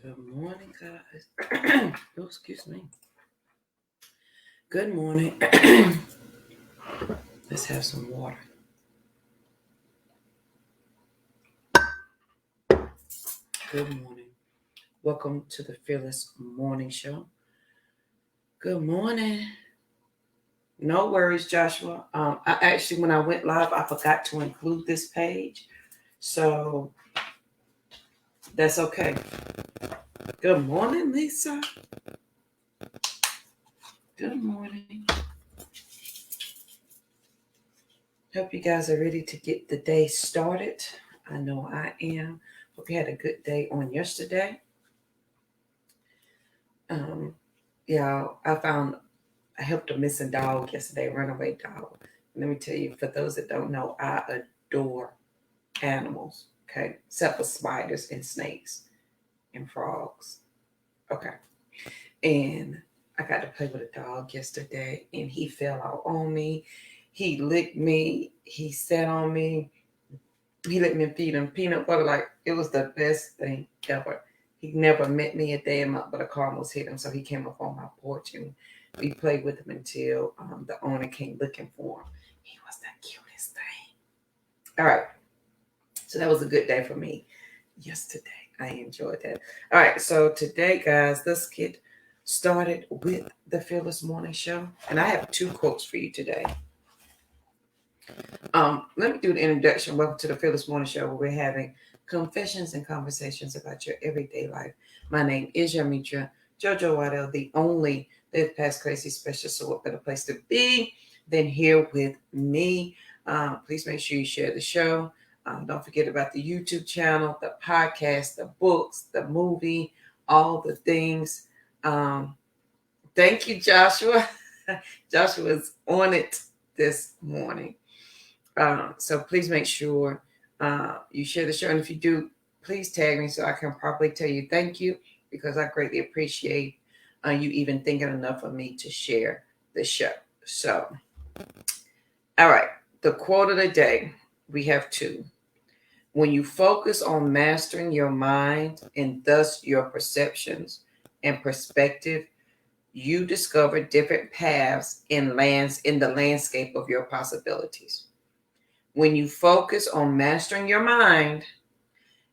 Good morning, guys. Oh, excuse me. Good morning. Let's have some water. Good morning. Welcome to the Fearless Morning Show. Good morning. No worries, Joshua. I actually, when I went live, I forgot to include this page. So that's okay. Good morning, Lisa. Good morning. Hope you guys are ready to get the day started. I know I am. Hope you had a good day on yesterday. Um, yeah, I helped a missing dog yesterday, a runaway dog. Let me tell you, for those that don't know, I adore animals. Okay, except for spiders and snakes and frogs. Okay, and I got to play with a dog yesterday, and he fell out on me. He licked me. He sat on me. He let me feed him peanut butter. Like, it was the best thing ever. He never met me a day in my, but a car almost hit him. So he came up on my porch and we played with him until the owner came looking for him. He was the cutest thing. All right. So that was a good day for me yesterday. I enjoyed that. All right. So today, guys, let's get started with the Fearless Morning Show. And I have two quotes for you today. Let me do the introduction. Welcome to the Fearless Morning Show, where we're having confessions and conversations about your everyday life. My name is Yamitra Jojo Waddell, the only Live Past Crazy specialist. So what better place to be than here with me? Please make sure you share the show. Don't forget about the YouTube channel, the podcast, the books, the movie, all the things. Thank you, Joshua. Joshua's on it this morning. So please make sure you share the show. And if you do, please tag me so I can properly tell you thank you, because I greatly appreciate you even thinking enough of me to share the show. So, all right, the quote of the day, we have two. When you focus on mastering your mind and thus your perceptions and perspective, you discover different paths in the landscape of your possibilities. When you focus on mastering your mind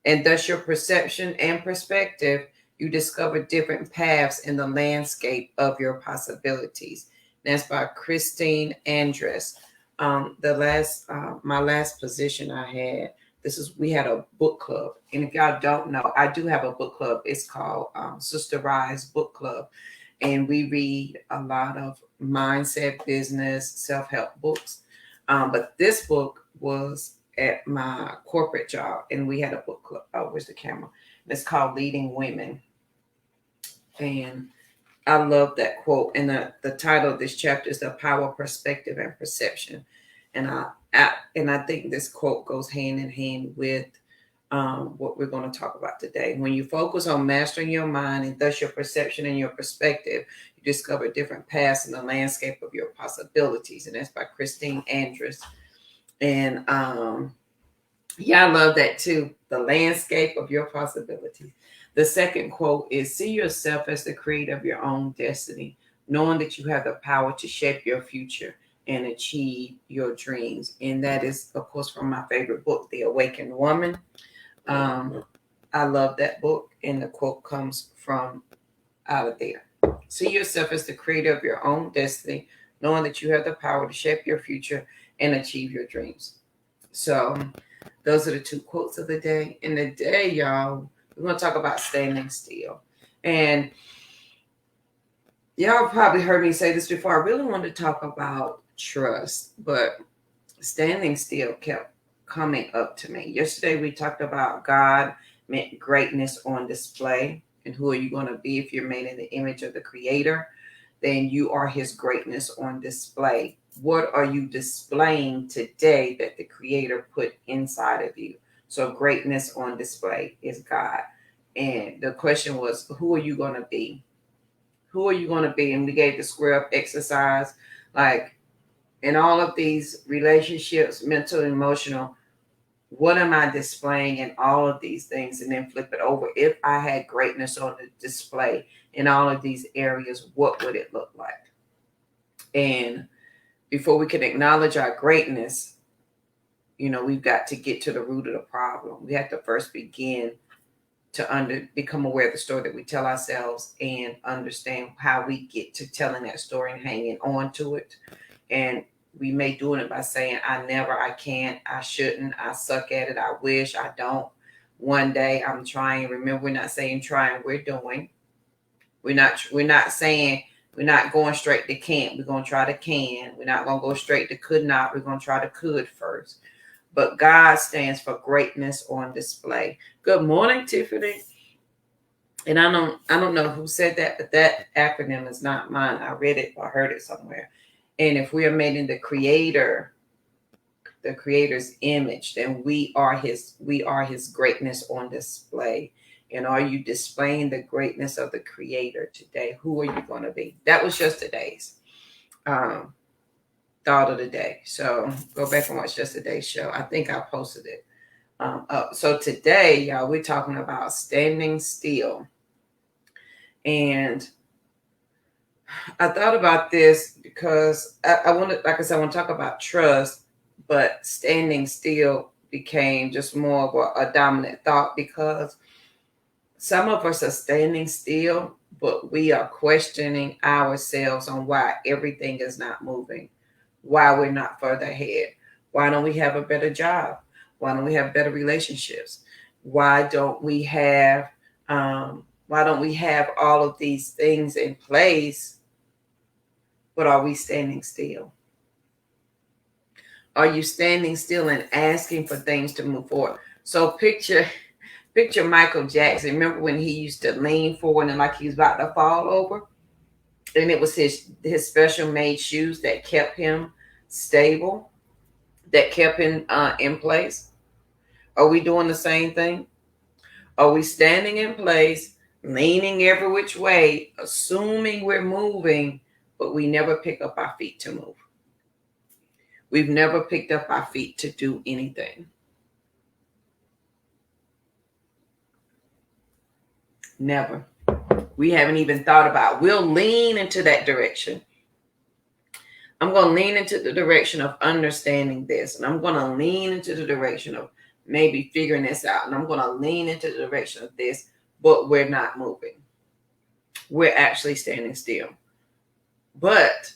and thus your perception and perspective, you discover different paths in the landscape of your possibilities. That's by Christine Andress. My last position I had, we had a book club. And if y'all don't know, I do have a book club. It's called Sister Rise Book Club. And we read a lot of mindset, business, self-help books. But this book was at my corporate job, and we had a book club. Oh, where's the camera? It's called Leading Women. And I love that quote. And the title of this chapter is The Power, Perspective, and Perception. And I think this quote goes hand in hand with what we're going to talk about today. When you focus on mastering your mind and thus your perception and your perspective, you discover different paths in the landscape of your possibilities. And that's by Christine Andress. And yeah, I love that too. The landscape of your possibilities. The second quote is, see yourself as the creator of your own destiny, knowing that you have the power to shape your future and achieve your dreams. And that is, of course, from my favorite book, The Awakened Woman. I love that book, and the quote comes from out of there. See yourself as the creator of your own destiny, knowing that you have the power to shape your future and achieve your dreams. So those are the two quotes of the day. And today, y'all, we're going to talk about standing still. And y'all probably heard me say this before. I really want to talk about trust, but standing still kept coming up to me. Yesterday, we talked about God meant greatness on display. And who are you going to be if you're made in the image of the Creator? Then you are His greatness on display. What are you displaying today that the Creator put inside of you? So greatness on display is God. And the question was, who are you going to be? Who are you going to be? And we gave the square up exercise. Like, in all of these relationships, mental and emotional, What am I displaying in all of these things? And then flip it over. If I had greatness on the display in all of these areas, what would it look like? And before we can acknowledge our greatness, we've got to get to the root of the problem. We have to first begin to become aware of the story that we tell ourselves and understand how we get to telling that story and hanging on to it. And we may do it by saying, I never, I can't, I shouldn't, I suck at it, I wish, I don't. One day I'm trying. Remember, we're not saying trying, we're doing. We're not saying, we're not going straight to can't. We're going to try to can. We're not going to go straight to could not. We're going to try to could first. But God stands for greatness on display. Good morning, Tiffany. And I don't know who said that, but that acronym is not mine. I read it or heard it somewhere. And if we are made in the creator's image, then we are his greatness on display. And are you displaying the greatness of the creator today? Who are you going to be? That was yesterday's thought of the day. So go back and watch yesterday's show. I think I posted it up. So today, y'all, we're talking about standing still. And I thought about this because I want to talk about trust, but standing still became just more of a dominant thought, because some of us are standing still, but we are questioning ourselves on why everything is not moving, why we're not further ahead. Why don't we have a better job? Why don't we have better relationships? Why don't we have all of these things in place? But are we standing still? Are you standing still and asking for things to move forward? So picture Michael Jackson. Remember when he used to lean forward and like he was about to fall over? And it was his special made shoes that kept him stable, that kept him in place. Are we doing the same thing? Are we standing in place, leaning every which way, assuming we're moving, but we never pick up our feet to move? We've never picked up our feet to do anything. Never. We haven't even thought about. We'll lean into that direction. I'm going to lean into the direction of understanding this, and I'm going to lean into the direction of maybe figuring this out, and I'm going to lean into the direction of this, but we're not moving. We're actually standing still. But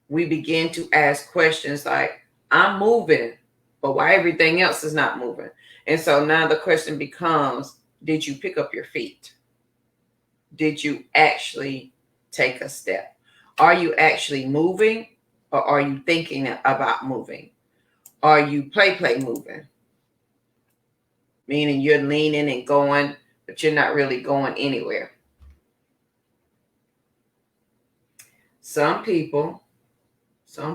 we begin to ask questions like, I'm moving, but why everything else is not moving? And so now the question becomes, did you pick up your feet? Did you actually take a step? Are you actually moving, or are you thinking about moving? Are you play moving? Meaning you're leaning and going, but you're not really going anywhere. Some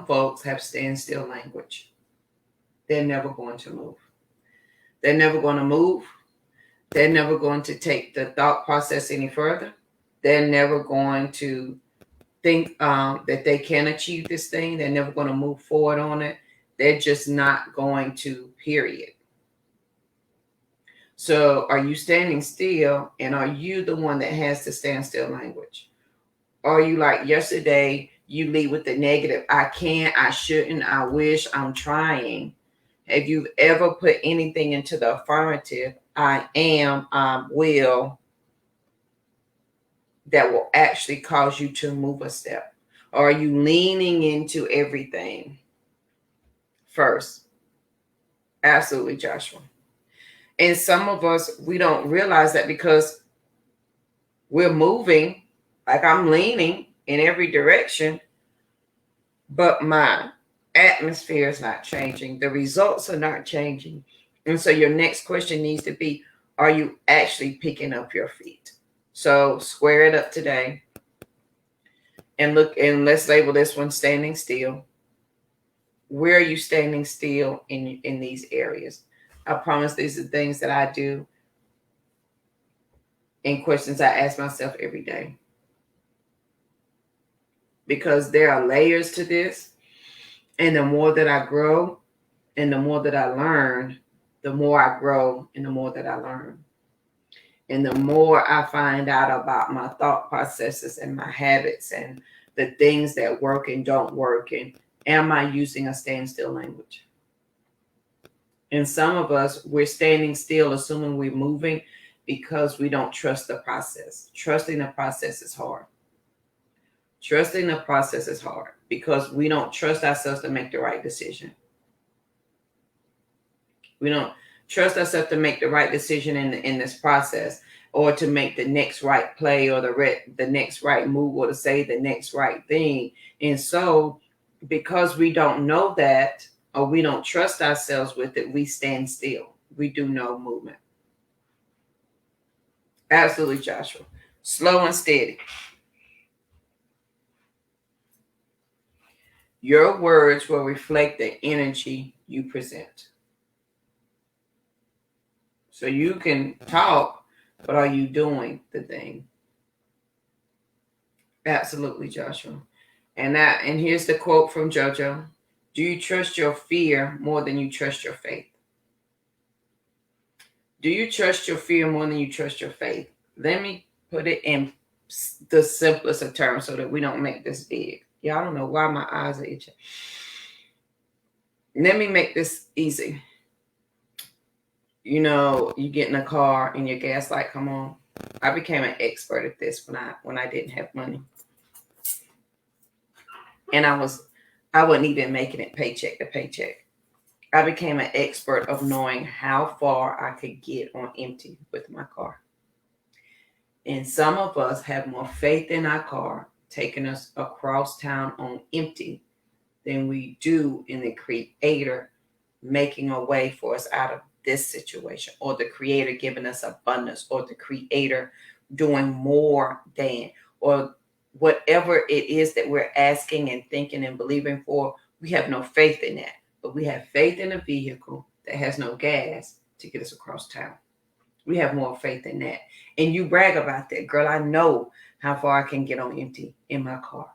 folks have standstill language. They're never going to move. They're never going to move. They're never going to take the thought process any further. They're never going to think that they can achieve this thing. They're never going to move forward on it. They're just not going to, period. So are you standing still, and are you the one that has the standstill language? Are you like yesterday, you lead with the negative, I can't, I shouldn't, I wish, I'm trying? Have you ever put anything into the affirmative, I am, I will, that will actually cause you to move a step? Or are you leaning into everything first? Absolutely, Joshua. And some of us, we don't realize that because we're moving, like I'm leaning in every direction, but my atmosphere is not changing. The results are not changing. And so your next question needs to be, are you actually picking up your feet? So square it up today and look, and let's label this one standing still. Where are you standing still in these areas? I promise these are things that I do and questions I ask myself every day. Because there are layers to this. And the more that I grow and the more that I learn, the more I grow and the more that I learn. And the more I find out about my thought processes and my habits and the things that work and don't work, and am I using a standstill language? And some of us, we're standing still, assuming we're moving because we don't trust the process. Trusting the process is hard. Trusting the process is hard because we don't trust ourselves to make the right decision. We don't trust ourselves to make the right decision in this process, or to make the next right play, or the next right move, or to say the next right thing. And so, because we don't know that, or we don't trust ourselves with it, we stand still. We do no movement. Absolutely, Joshua. Slow and steady. Your words will reflect the energy you present. So you can talk, but are you doing the thing? Absolutely, Joshua. And here's the quote from JoJo. Do you trust your fear more than you trust your faith? Do you trust your fear more than you trust your faith? Let me put it in the simplest of terms so that we don't make this big. Yeah, I don't know why my eyes are itching. Let me make this easy. You know, you get in a car and your gas light come on. I became an expert at this when I didn't have money. And I wasn't even making it paycheck to paycheck. I became an expert of knowing how far I could get on empty with my car. And some of us have more faith in our car taking us across town on empty than we do in the Creator making a way for us out of this situation, or the Creator giving us abundance, or the Creator doing more than, or whatever it is that we're asking and thinking and believing for. We have no faith in that, but we have faith in a vehicle that has no gas to get us across town. We have more faith in that. And you brag about that. Girl, I know how far I can get on empty in my car.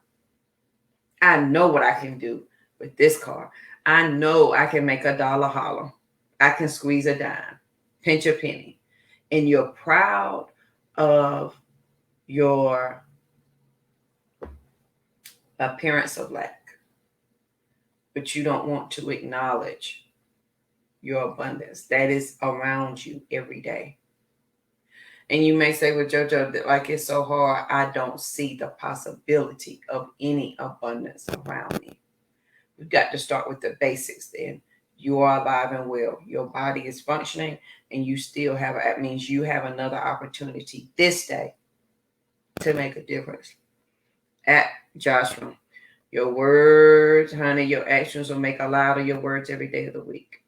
I know what I can do with this car. I know I can make $1 holler. I can squeeze a dime, pinch a penny. And you're proud of your appearance of lack, but you don't want to acknowledge your abundance that is around you every day. And you may say, well, JoJo, that like it's so hard, I don't see the possibility of any abundance around me. We've got to start with the basics then. You are alive and well. Your body is functioning, and you still have, that means you have another opportunity this day to make a difference. At Joshua, your words, honey, your actions will make a lot of your words every day of the week.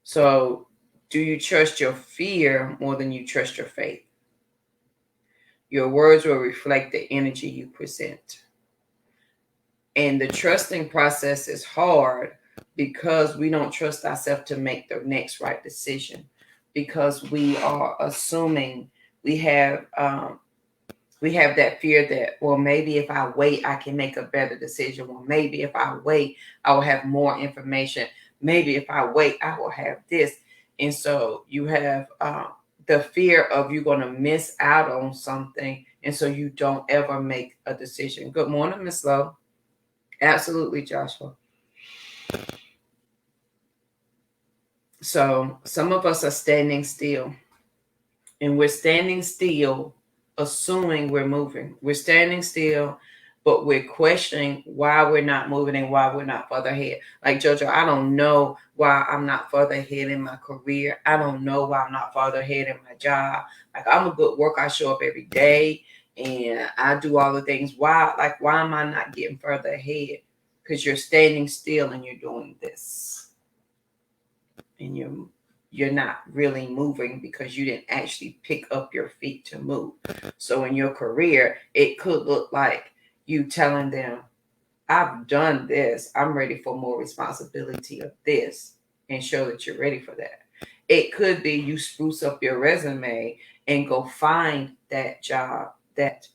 So, do you trust your fear more than you trust your faith? Your words will reflect the energy you present. And the trusting process is hard because we don't trust ourselves to make the next right decision, because we are assuming we have that fear that, well, maybe if I wait, I can make a better decision. Well, maybe if I wait, I will have more information. Maybe if I wait, I will have this. And so you have the fear of you're going to miss out on something. And so you don't ever make a decision. Good morning, Miss Lowe. Absolutely, Joshua. So some of us are standing still. And we're standing still, assuming we're moving. We're standing still, but we're questioning why we're not moving and why we're not further ahead. Like JoJo, I don't know why I'm not further ahead in my career. I don't know why I'm not further ahead in my job. Like, I'm a good worker. I show up every day and I do all the things. Why am I not getting further ahead? Because you're standing still and you're doing this. And you're not really moving because you didn't actually pick up your feet to move. So in your career, it could look like you telling them, I've done this. I'm ready for more responsibility of this, and show that you're ready for that. It could be you spruce up your resume and go find that job that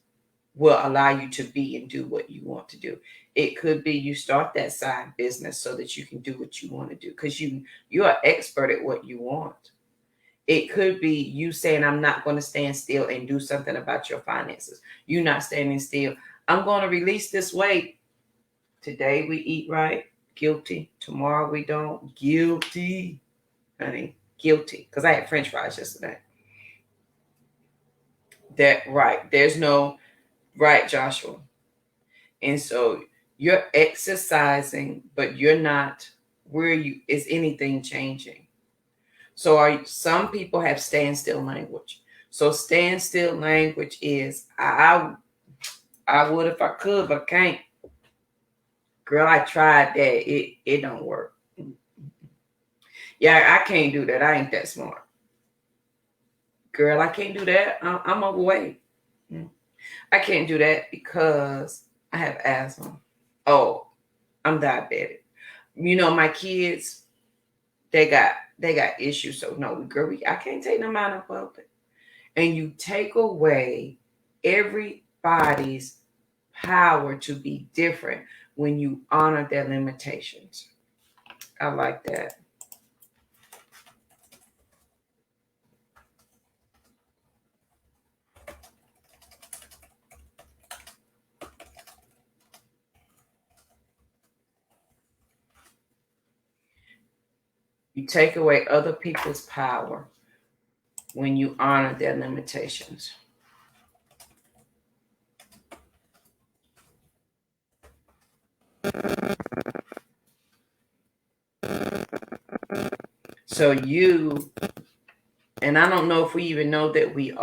will allow you to be and do what you want to do. It could be you start that side business so that you can do what you want to do because you are expert at what you want. It could be you saying, I'm not going to stand still and do something about your finances. You're not standing still. I'm going to release this weight. Today we eat right, guilty. Tomorrow we don't, guilty. Honey, guilty. Because I had French fries yesterday. That right. There's no right, Joshua. And so you're exercising, but you're not where you is anything changing. So some people have standstill language. So standstill language is I would if I could, but I can't. Girl, I tried that. It don't work. Yeah, I can't do that. I ain't that smart. Girl, I can't do that. I'm overweight. I can't do that because I have asthma. Oh, I'm diabetic. My kids, they got issues. So no, girl, I can't take them out in public. And you take away everybody's power to be different when you honor their limitations. I like that. You take away other people's power when you honor their limitations. So and I don't know if we even know that we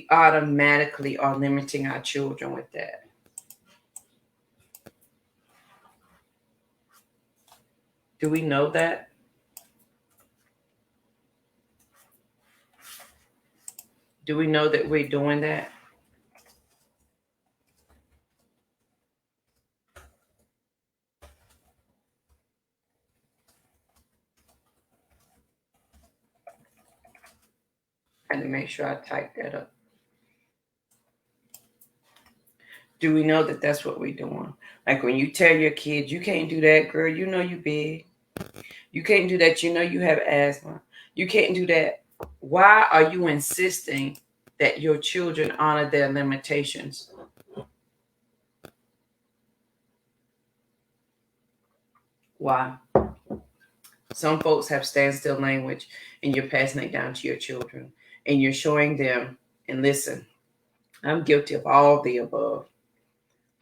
automatically are limiting our children with that. Do we know that? Do we know that we're doing that? I had to make sure I type that up. Do we know that that's what we're doing? Like when you tell your kids, you can't do that, girl, you know you big. You can't do that, you know you have asthma. You can't do that. Why are you insisting that your children honor their limitations? Why? Some folks have standstill language and you're passing it down to your children and you're showing them, and listen, I'm guilty of all the above,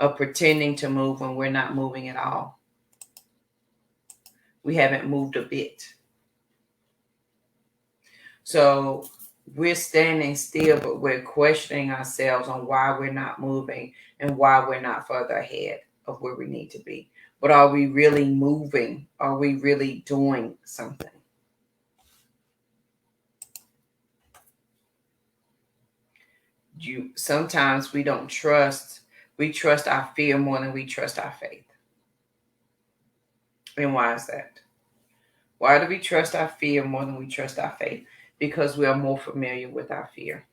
of pretending to move when we're not moving at all. We haven't moved a bit. So we're standing still, but we're questioning ourselves on why we're not moving and why we're not further ahead of where we need to be. But are we really moving? Are we really doing something? Sometimes we don't trust. We trust our fear more than we trust our faith. And why is that? Why do we trust our fear more than we trust our faith? Because we are more familiar with our fear.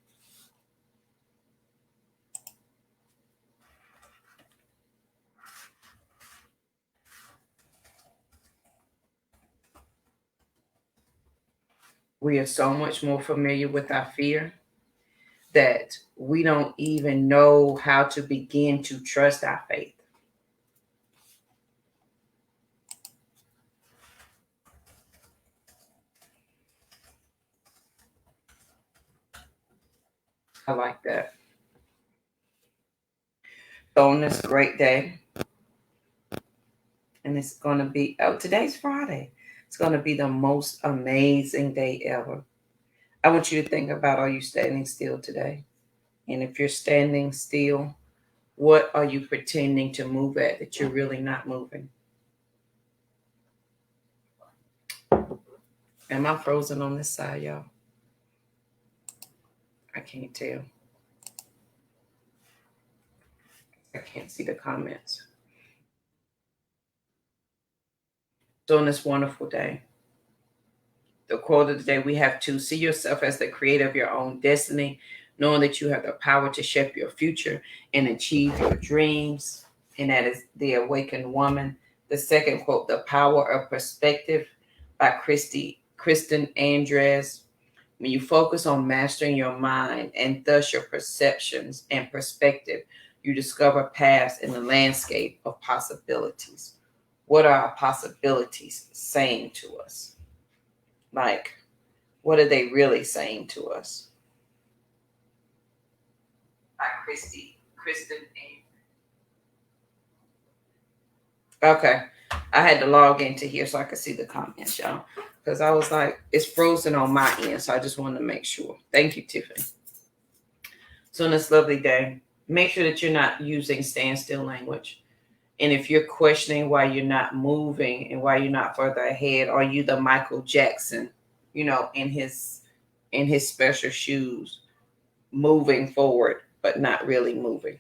We are so much more familiar with our fear that we don't even know how to begin to trust our faith. I like that. So on this great day, and it's going to be, today's Friday. It's going to be the most amazing day ever. I want you to think about, are you standing still today? And if you're standing still, what are you pretending to move at that you're really not moving? Am I frozen on this side, y'all? I can't tell. I can't see the comments. So on this wonderful day, the quote of the day, we have to see yourself as the creator of your own destiny. knowing that you have the power to shape your future and achieve your dreams. And that is The Awakened Woman. The second quote, The Power of Perspective by Kristen Andres. When you focus on mastering your mind and thus your perceptions and perspective, you discover paths in the landscape of possibilities. What are our possibilities saying to us? Like, what are they really saying to us? By Kristen. Okay. I had to log into here so I could see the comments, y'all. Because I was like, it's frozen on my end. So I just wanted to make sure. Thank you, Tiffany. So on this lovely day, make sure that you're not using standstill language. And if you're questioning why you're not moving and why you're not further ahead, are you the Michael Jackson, in his special shoes, moving forward, but not really moving?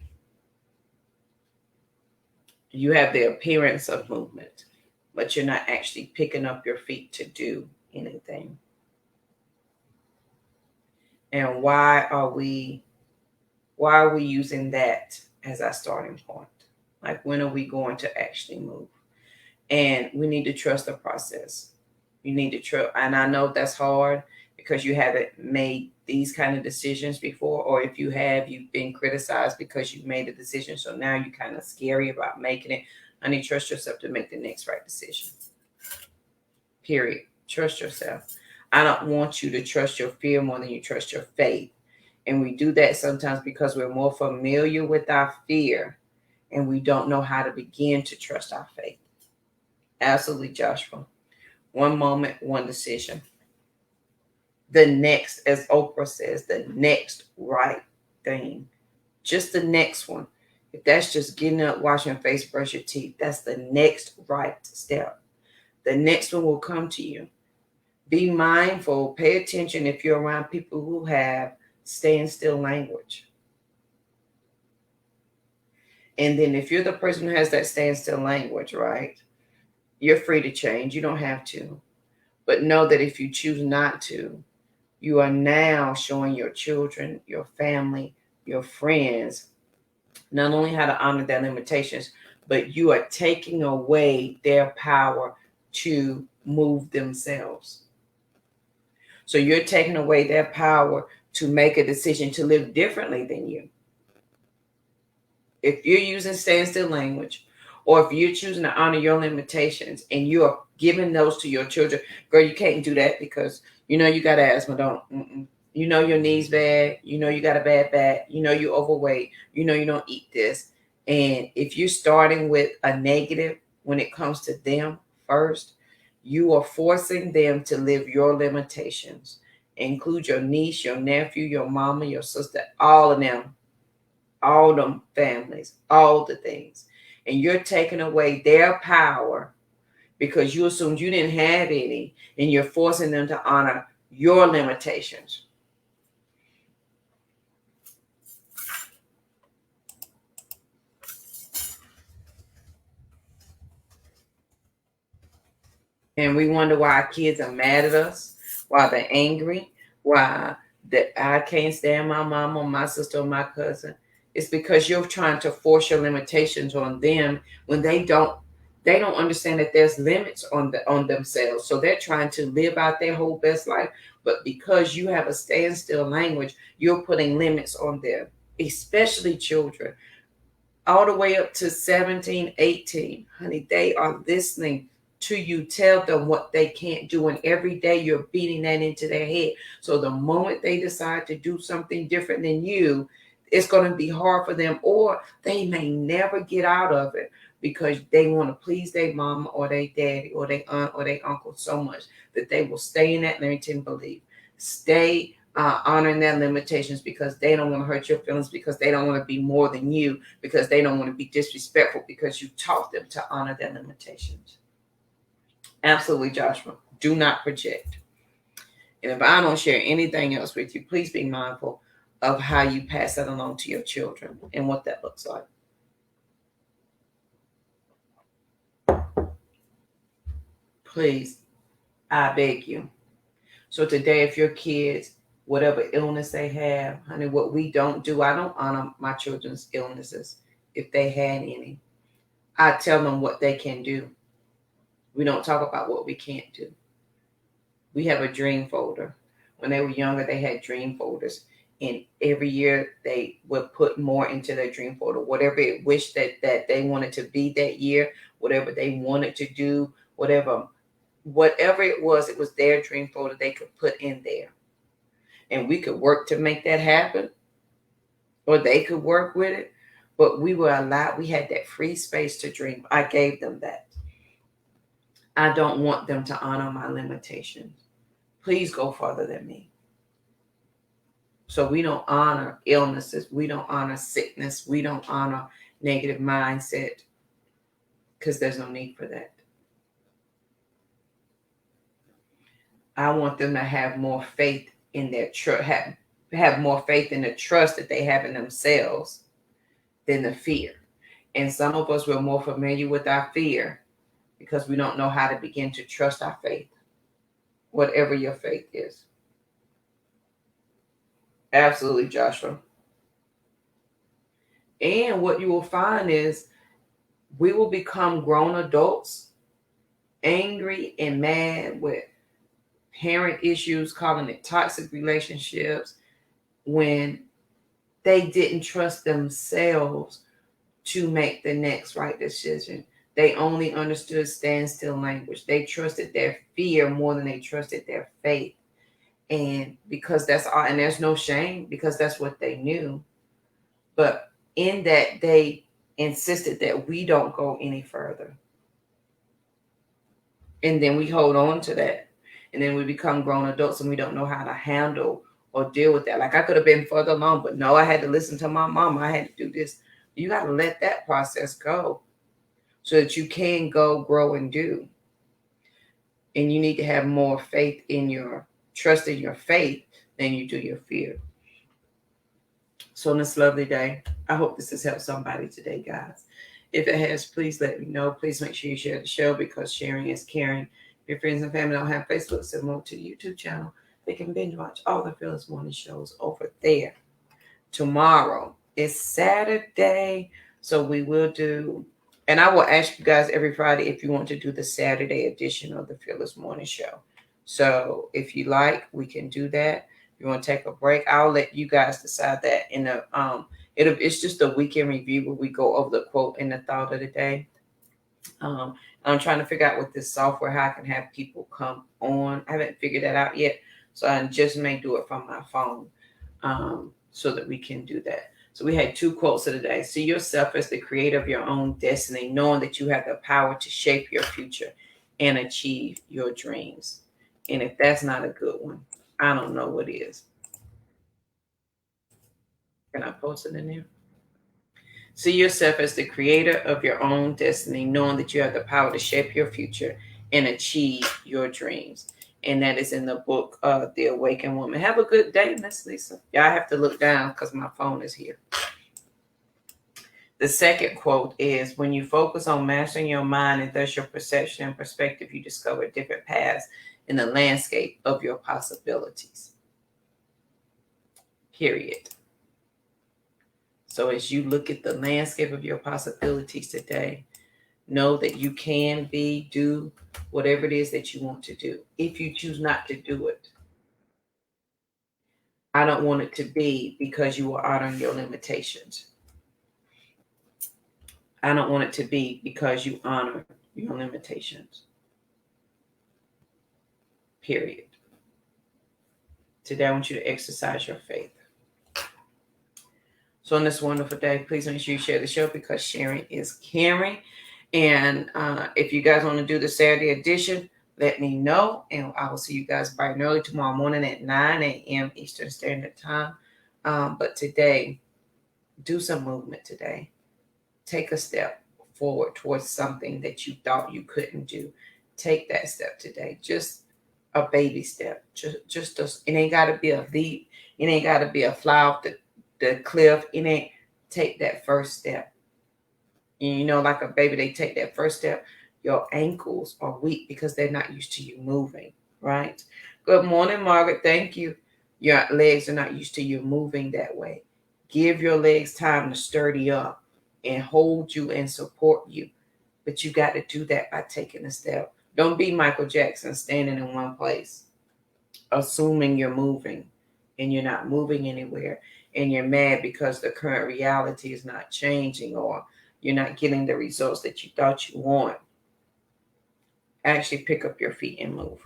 You have the appearance of movement, but you're not actually picking up your feet to do anything. And why are we using that as our starting point? Like, when are we going to actually move? And we need to trust the process. You need to trust, and I know that's hard because you haven't made these kind of decisions before, or if you have, you've been criticized because you made a decision. So now you're kind of scary about making it. Honey, trust yourself to make the next right decision. Period. Trust yourself. I don't want you to trust your fear more than you trust your faith. And we do that sometimes because we're more familiar with our fear and we don't know how to begin to trust our faith. Absolutely, Joshua. One moment, one decision. The next, as Oprah says, the next right thing. Just the next one. If that's just getting up, washing your face, brush your teeth, that's the next right step. The next one will come to you. Be mindful, pay attention if you're around people who have standstill language. And then if you're the person who has that standstill language, right, you're free to change. You don't have to. But know that if you choose not to, you are now showing your children, your family, your friends, not only how to honor their limitations, but you are taking away their power to move themselves. So you're taking away their power to make a decision to live differently than you. If you're using standstill language, or if you're choosing to honor your limitations and you're giving those to your children, girl, you can't do that because you got asthma, don't. Your knees bad. You got a bad back. You're overweight. You don't eat this. And if you're starting with a negative when it comes to them first, you are forcing them to live your limitations. Include your niece, your nephew, your mama, your sister, all of them, all them families, all the things. And you're taking away their power because you assumed you didn't have any, and you're forcing them to honor your limitations. And we wonder why our kids are mad at us, why they're angry, why that I can't stand my mom or my sister or my cousin. It's because you're trying to force your limitations on them when they don't understand that there's limits on themselves. So they're trying to live out their whole best life. But because you have a standstill language, you're putting limits on them, especially children, all the way up to 17, 18. Honey, they are listening to you tell them what they can't do. And every day you're beating that into their head. So the moment they decide to do something different than you, it's going to be hard for them, or they may never get out of it because they want to please their mama or their daddy or their aunt or their uncle so much that they will stay in that limiting belief. Stay honoring their limitations because they don't want to hurt your feelings, because they don't want to be more than you, because they don't want to be disrespectful because you taught them to honor their limitations. Absolutely, Joshua. Do not project. And if I don't share anything else with you, please be mindful of how you pass that along to your children and what that looks like. Please, I beg you. So today, if your kids whatever illness they have. Honey, what we don't do, I don't honor my children's illnesses if they had any. I tell them what they can do. We don't talk about what we can't do. We have a dream folder. When they were younger, they had dream folders. And every year they would put more into their dream folder, whatever it wished that they wanted to be that year, whatever they wanted to do, whatever it was their dream folder they could put in there. And we could work to make that happen, or they could work with it. But we had that free space to dream. I gave them that. I don't want them to honor my limitations. Please go further than me. So we don't honor illnesses. We don't honor sickness. We don't honor negative mindset, because there's no need for that. I want them to have more faith in their have more faith in the trust that they have in themselves than the fear. And some of us, we're more familiar with our fear because we don't know how to begin to trust our faith, whatever your faith is. Absolutely, Joshua. And what you will find is we will become grown adults, angry and mad with parent issues, calling it toxic relationships, when they didn't trust themselves to make the next right decision. They only understood standstill language. They trusted their fear more than they trusted their faith. And because that's all, and there's no shame, because that's what they knew. But in that, they insisted that we don't go any further. And then we hold on to that. And then we become grown adults and we don't know how to handle or deal with that. Like, I could have been further along, but no, I had to listen to my mom. I had to do this. You got to let that process go so that you can go, grow, and do. And you need to have more faith in your trust in your faith than you do your fear. So on this lovely day, I hope this has helped somebody today, guys. If it has, please let me know. Please make sure you share the show, because sharing is caring. If your friends and family don't have Facebook, send them over to the YouTube channel. They can binge watch all the Fearless Morning shows over there. Tomorrow is Saturday, so we will do, and I will ask you guys every Friday if you want to do the Saturday edition of the Fearless Morning Show. So if you like, we can do that. If you want to take a break, I'll let you guys decide that. In the it's just a weekend review where we go over the quote and the thought of the day. I'm trying to figure out with this software how I can have people come on. I haven't figured that out yet, so I just may do it from my phone, so that we can do that. So we had 2 quotes of the day. See yourself as the creator of your own destiny, knowing that you have the power to shape your future and achieve your dreams. And if that's not a good one, I don't know what is. Can I post it in there? See yourself as the creator of your own destiny, knowing that you have the power to shape your future and achieve your dreams. And that is in the book, The Awakened Woman. Have a good day, Miss Lisa. Yeah, I have to look down because my phone is here. The second quote is, when you focus on mastering your mind and thus your perception and perspective, you discover different paths in the landscape of your possibilities. Period. So as you look at the landscape of your possibilities today, know that you can do whatever it is that you want to do. If you choose not to do it, I don't want it to be because you are honoring your limitations. I don't want it to be because you honor your limitations. Period. Today, I want you to exercise your faith. So on this wonderful day, please make sure you share the show, because sharing is caring. And if you guys want to do the Saturday edition, let me know. And I will see you guys bright and early tomorrow morning at 9 a.m. Eastern Standard Time. But today, do some movement today. Take a step forward towards something that you thought you couldn't do. Take that step today. Just a baby step. It ain't got to be a leap. It ain't got to be a fly off the cliff. It ain't. Take that first step. And like a baby, they take that first step. Your ankles are weak because they're not used to you moving, right? Good morning, Margaret. Thank you. Your legs are not used to you moving that way. Give your legs time to sturdy up and hold you and support you. But you got to do that by taking a step. Don't be Michael Jackson standing in one place, assuming you're moving and you're not moving anywhere. And you're mad because the current reality is not changing or you're not getting the results that you thought you want. Actually pick up your feet and move.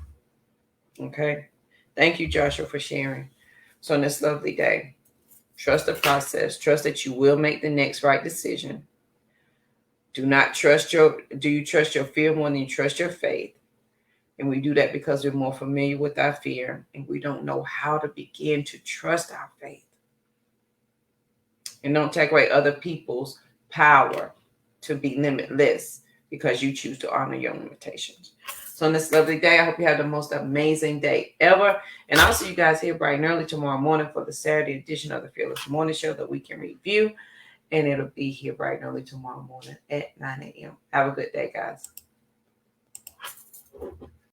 Okay? Thank you, Joshua, for sharing. So on this lovely day, trust the process. Trust that you will make the next right decision. Do you trust your fear more than you trust your faith? And we do that because we're more familiar with our fear and we don't know how to begin to trust our faith. And don't take away other people's power to be limitless because you choose to honor your limitations. So on this lovely day, I hope you have the most amazing day ever. And I'll see you guys here bright and early tomorrow morning for the Saturday edition of the Fearless Morning Show that we can review. And it'll be here bright and early tomorrow morning at 9 a.m. Have a good day, guys.